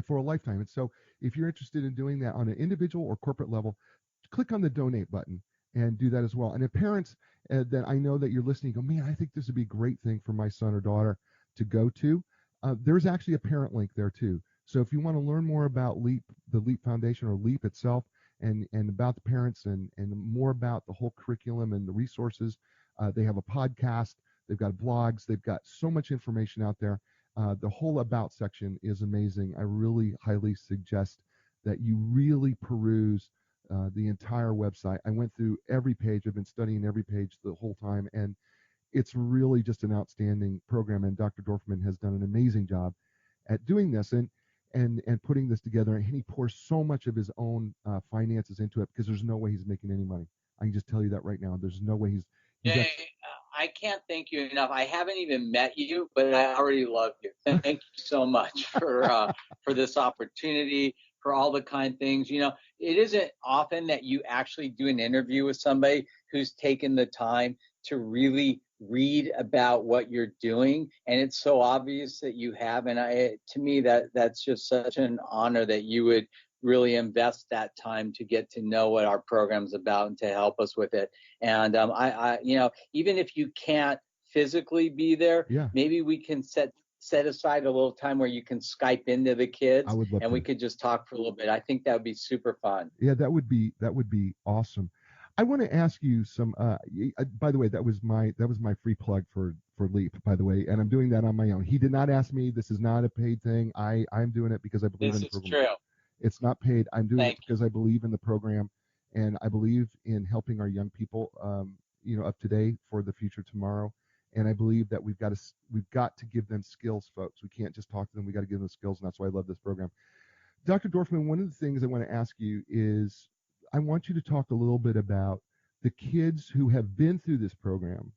for a lifetime. And so if you're interested in doing that on an individual or corporate level, click on the donate button and do that as well. And if parents that I know that you're listening go, man, I think this would be a great thing for my son or daughter to go to, there's actually a parent link there too. So if you want to learn more about Leap, the Leap Foundation or Leap itself, and about the parents and more about the whole curriculum and the resources, they have a podcast, they've got blogs, they've got so much information out there. The whole about section is amazing. I really highly suggest that you really peruse the entire website. I went through every page. I've been studying every page the whole time, and it's really just an outstanding program. And Dr. Dorfman has done an amazing job at doing this and putting this together. And he pours so much of his own finances into it because there's no way he's making any money. I can just tell you that right now. There's no way he's I can't thank you enough. I haven't even met you, but I already love you. Thank you so much for this opportunity, for all the kind things. It isn't often that you actually do an interview with somebody who's taken the time to really read about what you're doing, and it's so obvious that you have. And to me, that's just such an honor that you would really invest that time to get to know what our program's about and to help us with it. And I even if you can't physically be there, maybe we can set aside a little time where you can Skype into the kids and we could just talk for a little bit. I think that would be super fun. Yeah, that would be awesome. I want to ask you some by the way, that was my free plug for Leap, by the way, and I'm doing that on my own. He did not ask me. This is not a paid thing. I'm doing it because I believe in the program. This is true. It's not paid. I'm doing it because I believe in the program, and I believe in helping our young people, up today for the future tomorrow. And I believe that we've got to give them skills, folks. We can't just talk to them. We got to give them skills, and that's why I love this program. Dr. Dorfman, one of the things I want to ask you is I want you to talk a little bit about the kids who have been through this program.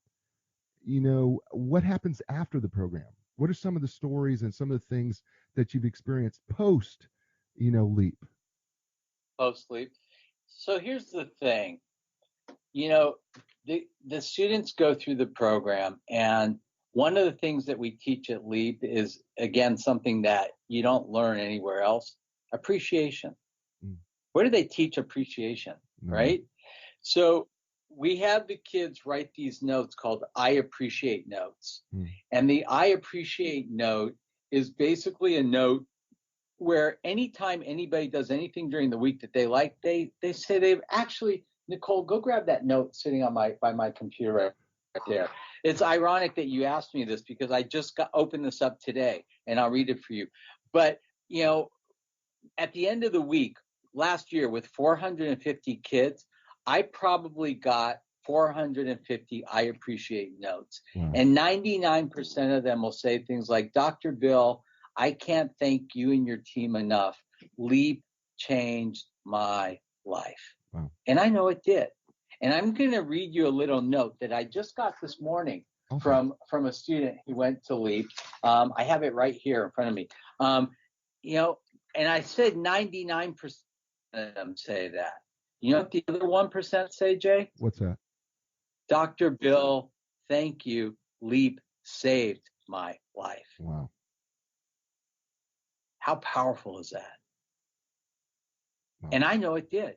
What happens after the program? What are some of the stories and some of the things that you've experienced post Leap? Post Leap. So here's the thing. The students go through the program, and one of the things that we teach at Leap is, again, something that you don't learn anywhere else: appreciation. Where do they teach appreciation, right? So we have the kids write these notes called I appreciate notes. And the I appreciate note is basically a note where anytime anybody does anything during the week that they like, they say they've actually, Nicole, go grab that note sitting on by my computer right there. It's ironic that you asked me this because I just opened this up today, and I'll read it for you. But, you know, at the end of the week, last year with 450 kids, I probably got 450 I appreciate notes. Wow. And 99% of them will say things like, Dr. Bill, I can't thank you and your team enough. Leap changed my life. Wow. And I know it did. And I'm going to read you a little note that I just got this morning from a student who went to Leap. I have it right here in front of me. You know, and I said 99% of them say that. You know what the other 1% say, Jay? What's that? Dr. Bill, thank you. Leap saved my life. Wow. How powerful is that? Wow. And I know it did.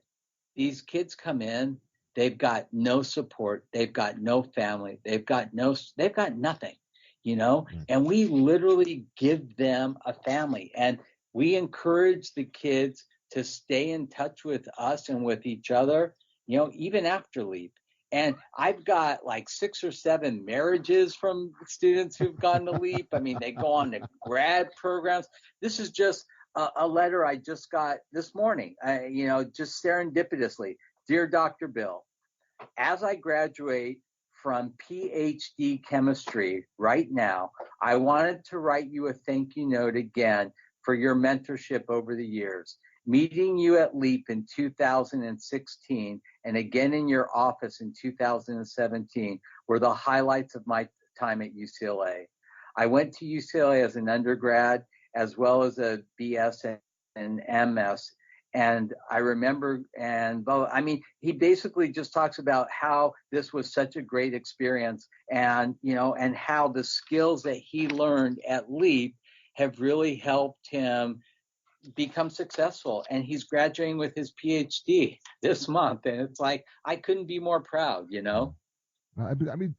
These kids come in, they've got no support, they've got no family, they've got nothing, you know, and we literally give them a family, and we encourage the kids to stay in touch with us and with each other, you know, even after Leap. And I've got like 6 or 7 marriages from students who've gone to Leap. I mean, they go on to grad programs. This is just a letter I just got this morning, you know, just serendipitously. Dear Dr. Bill, as I graduate from PhD chemistry right now, I wanted to write you a thank you note again for your mentorship over the years. Meeting you at Leap in 2016 and again in your office in 2017 were the highlights of my time at UCLA. I went to UCLA as an undergrad as well as a BS and MS. And I remember, and I mean, he basically just talks about how this was such a great experience, and, you know, and how the skills that he learned at Leap have really helped him become successful. And he's graduating with his PhD this month. And it's like, I couldn't be more proud, you know? I mean,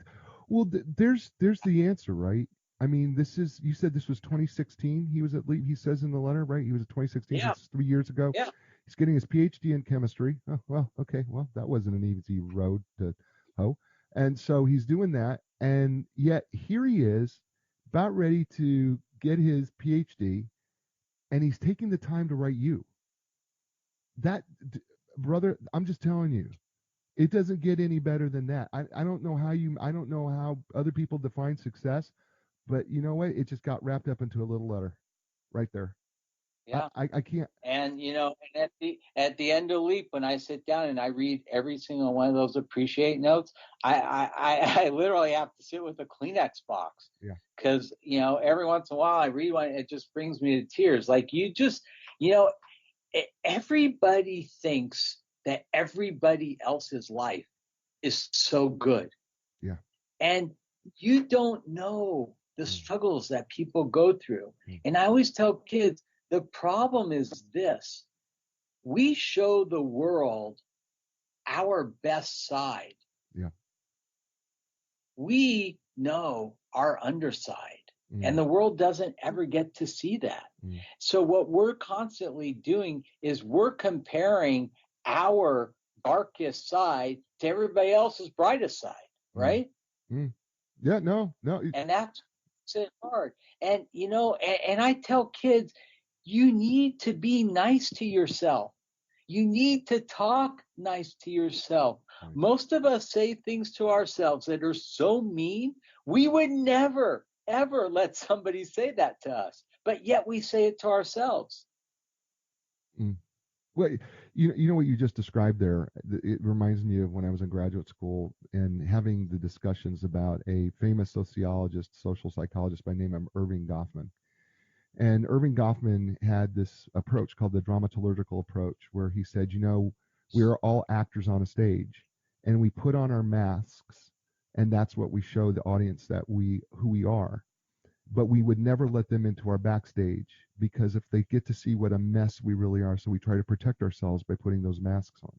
well, there's the answer, right? I mean, this is, you said this was 2016. He was at Leap, he says in the letter, right? He was at 2016, Yeah. That's 3 years ago. Yeah. He's getting his PhD in chemistry. Oh, well, okay. Well, that wasn't an easy road to hoe. And so he's doing that. And yet here he is about ready to get his PhD, and he's taking the time to write you. That, brother, I'm just telling you, it doesn't get any better than that. I don't know how other people define success, but you know what? It just got wrapped up into a little letter right there. Yeah. I can't. And, you know, and at the end of Leap, when I sit down and I read every single one of those appreciate notes, I literally have to sit with a Kleenex box. Yeah. Because, you know, every once in a while I read one, it just brings me to tears. Like, you just, you know, everybody thinks that everybody else's life is so good. Yeah. And you don't know the struggles that people go through. And I always tell kids, the problem is this: we show the world our best side. Yeah. We know our underside. And the world doesn't ever get to see that. So what we're constantly doing is we're comparing our darkest side to everybody else's brightest side, right? Yeah, no. And that's it hard. And, you know, and I tell kids, you need to be nice to yourself. You need to talk nice to yourself. Right. Most of us say things to ourselves that are so mean, we would never, ever let somebody say that to us. But yet we say it to ourselves. Well, you know what you just described there, it reminds me of when I was in graduate school and having the discussions about a famous sociologist, social psychologist by name of Irving Goffman. And Irving Goffman had this approach called the dramaturgical approach, where he said, you know, we are all actors on a stage, and we put on our masks, and that's what we show the audience who we are. but we would never let them into our backstage, because if they get to see what a mess we really are, so we try to protect ourselves by putting those masks on.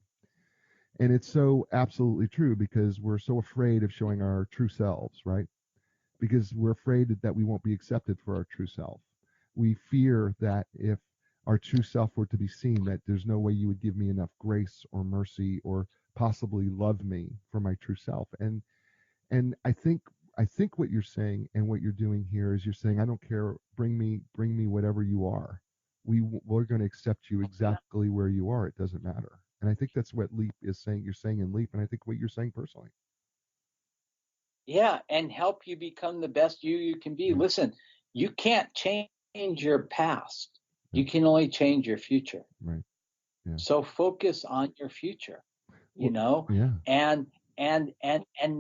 And it's so absolutely true, because we're so afraid of showing our true selves, right? Because we're afraid that we won't be accepted for our true self. We fear that if our true self were to be seen, that there's no way you would give me enough grace or mercy or possibly love me for my true self. And I think what you're saying and what you're doing here is you're saying, I don't care, bring me whatever you are. We're going to accept you exactly where you are. It doesn't matter. And I think that's what Leap is saying. You're saying in Leap, and I think what you're saying personally. Yeah, and help you become the best you can be. Yeah. Listen, you can't change your past. You can only change your future. Right. Yeah. So focus on your future, you know, Yeah. and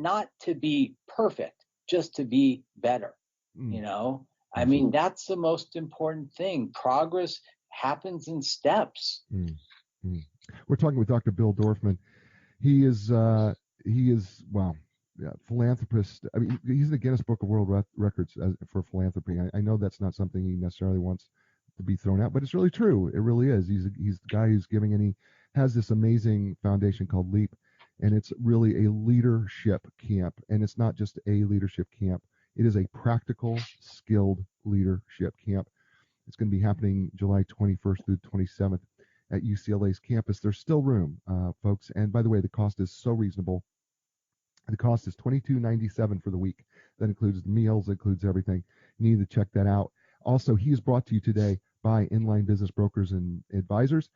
not to be perfect, just to be better, you know. I mean, that's the most important thing. Progress happens in steps. We're talking with Dr. Bill Dorfman. He is wow, yeah, philanthropist. I mean, he's in the Guinness Book of World Records for philanthropy. I know that's not something he necessarily wants to be thrown out, but it's really true. It really is. He's the guy who's giving, and he has this amazing foundation called Leap, and it's really a leadership camp. And it's not just a leadership camp. It is a practical, skilled leadership camp. It's going to be happening July 21st through 27th at UCLA's campus. There's still room, folks. And by the way, the cost is so reasonable. The cost is $22.97 for the week. That includes the meals, includes everything. You need to check that out. Also, he is brought to you today by Inline Business Brokers and Advisors.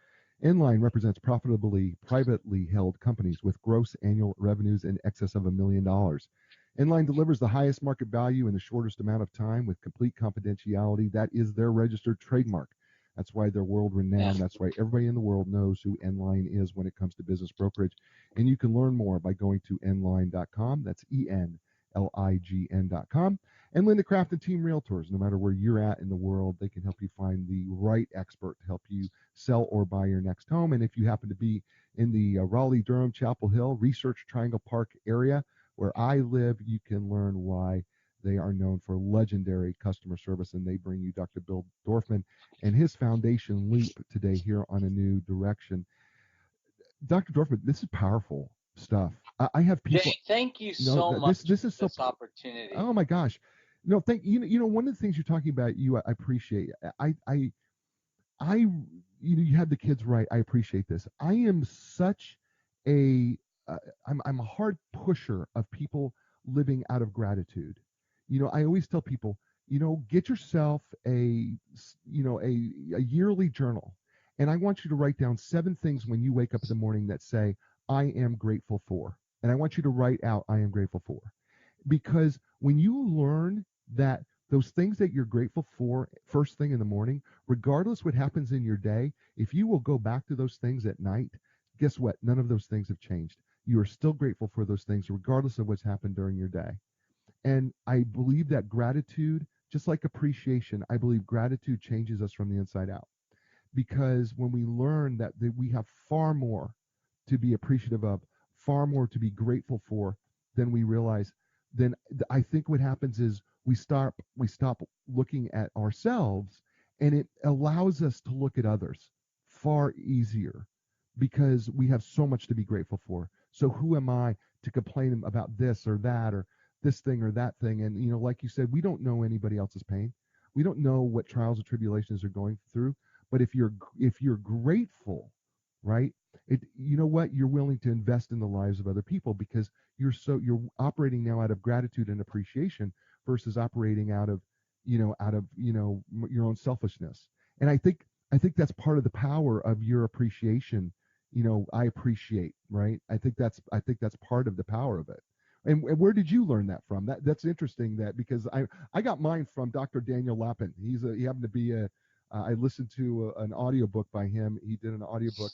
Inline represents profitably privately held companies with gross annual revenues in excess of $1 million. Inline delivers the highest market value in the shortest amount of time with complete confidentiality. That is their registered trademark. That's why they're world renowned. That's why everybody in the world knows who Enline is when it comes to business brokerage. And you can learn more by going to enline.com. That's ENLIGN.com. And Linda Craft and Team Realtors, no matter where you're at in the world, they can help you find the right expert to help you sell or buy your next home. And if you happen to be in the Raleigh, Durham, Chapel Hill, Research Triangle Park area where I live, you can learn why they are known for legendary customer service, and they bring you Dr. Bill Dorfman and his foundation Leap today here on A New Direction. Dr. Dorfman, this is powerful stuff. I have people. Jay, thank you so much this is for this so, opportunity. Oh my gosh. No, thank you. You know, one of the things you're talking about, I appreciate. You had the kids right. I appreciate this. I am such a I'm a hard pusher of people living out of gratitude. You know, I always tell people, get yourself a yearly journal, and I want you to write down 7 things when you wake up in the morning that say, I am grateful for. And I want you to write out, I am grateful for. Because when you learn that those things that you're grateful for first thing in the morning, regardless what happens in your day, if you will go back to those things at night, guess what? None of those things have changed. You are still grateful for those things regardless of what's happened during your day. And I believe that gratitude, just like appreciation, I believe gratitude changes us from the inside out. Because when we learn that we have far more to be appreciative of, far more to be grateful for than we realize, then I think what happens is we stop looking at ourselves, and it allows us to look at others far easier because we have so much to be grateful for. So who am I to complain about this or that or this thing or that thing? And like you said, we don't know anybody else's pain. We don't know what trials and tribulations they're going through. But if you're grateful, right? You know what? You're willing to invest in the lives of other people because you're operating now out of gratitude and appreciation versus operating out of your own selfishness. And I think that's part of the power of your appreciation. I appreciate, right? I think that's part of the power of it. And where did you learn that from? That's interesting. That because I got mine from Dr. Daniel Lapin. He happened to be I listened to an audiobook by him. He did an audiobook,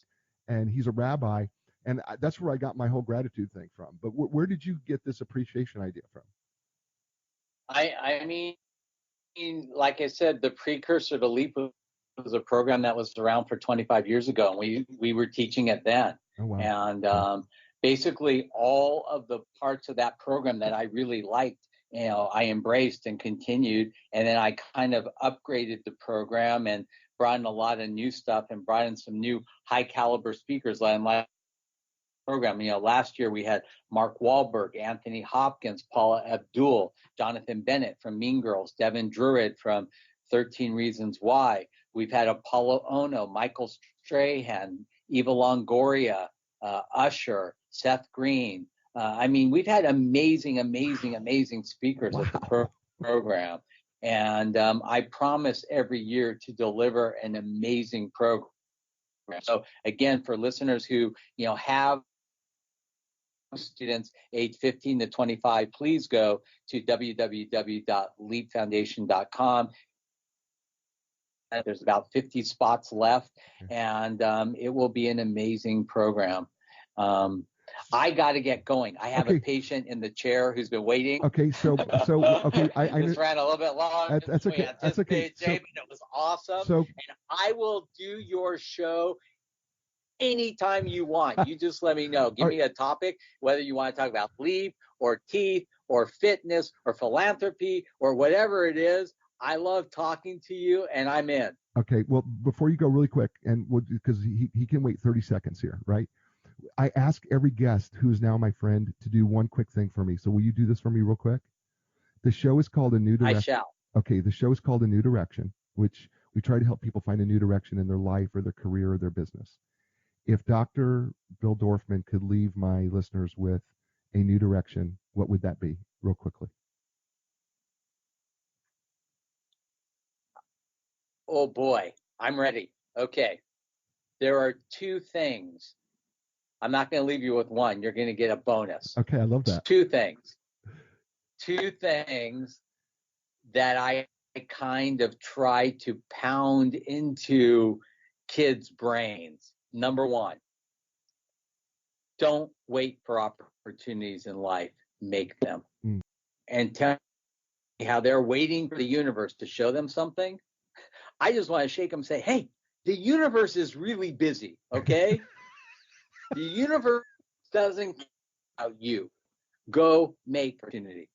and he's a rabbi, and that's where I got my whole gratitude thing from. But where did you get this appreciation idea from? I mean, like I said, the precursor to Leap was a program that was around for 25 years ago, and we were teaching it then. Oh, wow. And basically all of the parts of that program that I really liked I embraced and continued. And then I kind of upgraded the program and brought in a lot of new stuff and brought in some new high caliber speakers like program. Last year we had Mark Wahlberg, Anthony Hopkins, Paula Abdul, Jonathan Bennett from Mean Girls, Devin Druid from 13 Reasons Why. We've had Apollo Ono, Michael Strahan, Eva Longoria, Usher, Seth Green. We've had amazing speakers at the program. And I promise every year to deliver an amazing program. So again, for listeners who, have students age 15 to 25, please go to www.leapfoundation.com. There's about 50 spots left, and it will be an amazing program. I got to get going. I have a patient in the chair who's been waiting. Okay, so I just ran a little bit long. That's okay. That's okay. Jay, but it was awesome. And I will do your show anytime you want. You just let me know. Give me a topic, whether you want to talk about Leap or teeth or fitness or philanthropy or whatever it is. I love talking to you, and I'm in. Okay, well, before you go really quick, and because he can wait 30 seconds here, right? I ask every guest who is now my friend to do one quick thing for me. So will you do this for me real quick? The show is called A New Direction. I shall. Okay, the show is called A New Direction, which we try to help people find a new direction in their life or their career or their business. If Dr. Bill Dorfman could leave my listeners with a new direction, what would that be, real quickly? Oh, boy. I'm ready. Okay. There are two things. I'm not going to leave you with one. You're going to get a bonus. Okay, I love that. Two things that I kind of try to pound into kids' brains. Number one, don't wait for opportunities in life. Make them. And tell me how they're waiting for the universe to show them something. I just want to shake them and say, hey, the universe is really busy, okay? The universe doesn't care about you. Go make opportunity.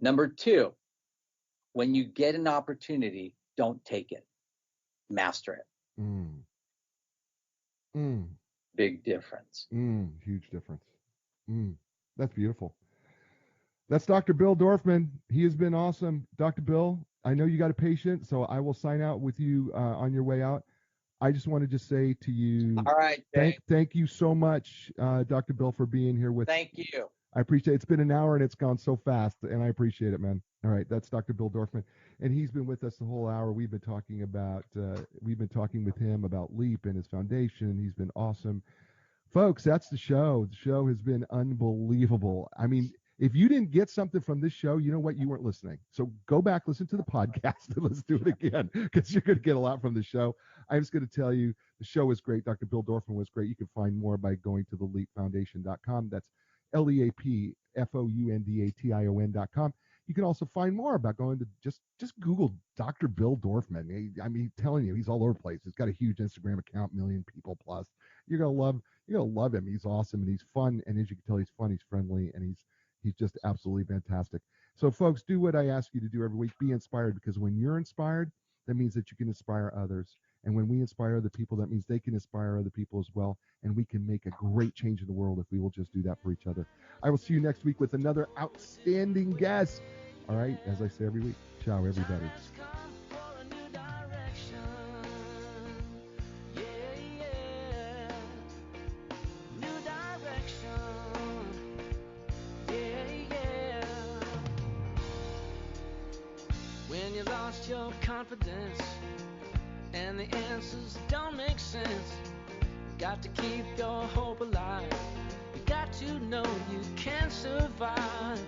Number two, when you get an opportunity, don't take it. Master it. Big difference. Huge difference. That's beautiful. That's Dr. Bill Dorfman. He has been awesome. Dr. Bill, I know you got a patient, so I will sign out with you on your way out. I just want to just say to you, all right, thank you so much, Dr. Bill, for being here with. Thank you. I appreciate it. It's been an hour and it's gone so fast, and I appreciate it, man. All right, that's Dr. Bill Dorfman, and he's been with us the whole hour. We've been talking with him about Leap and his foundation. He's been awesome. Folks, that's the show. The show has been unbelievable. I mean, if you didn't get something from this show, you know what? You weren't listening. So go back, listen to the podcast, and let's do it again, because you're going to get a lot from the show. I'm just going to tell you, the show was great. Dr. Bill Dorfman was great. You can find more by going to theleapfoundation.com. That's LEAPFOUNDATION.com. You can also find more about going to just Google Dr. Bill Dorfman. I'm telling you, he's all over the place. He's got a huge Instagram account, 1 million people plus. You're gonna love him. He's awesome and he's fun. And as you can tell, he's fun, he's friendly, and he's just absolutely fantastic. So folks, do what I ask you to do every week. Be inspired, because when you're inspired, that means that you can inspire others. And when we inspire other people, that means they can inspire other people as well. And we can make a great change in the world if we will just do that for each other. I will see you next week with another outstanding guest. All right, as I say every week, ciao, everybody. When you lost your confidence and the answers don't make sense, got to keep your hope alive. You got to know you can survive.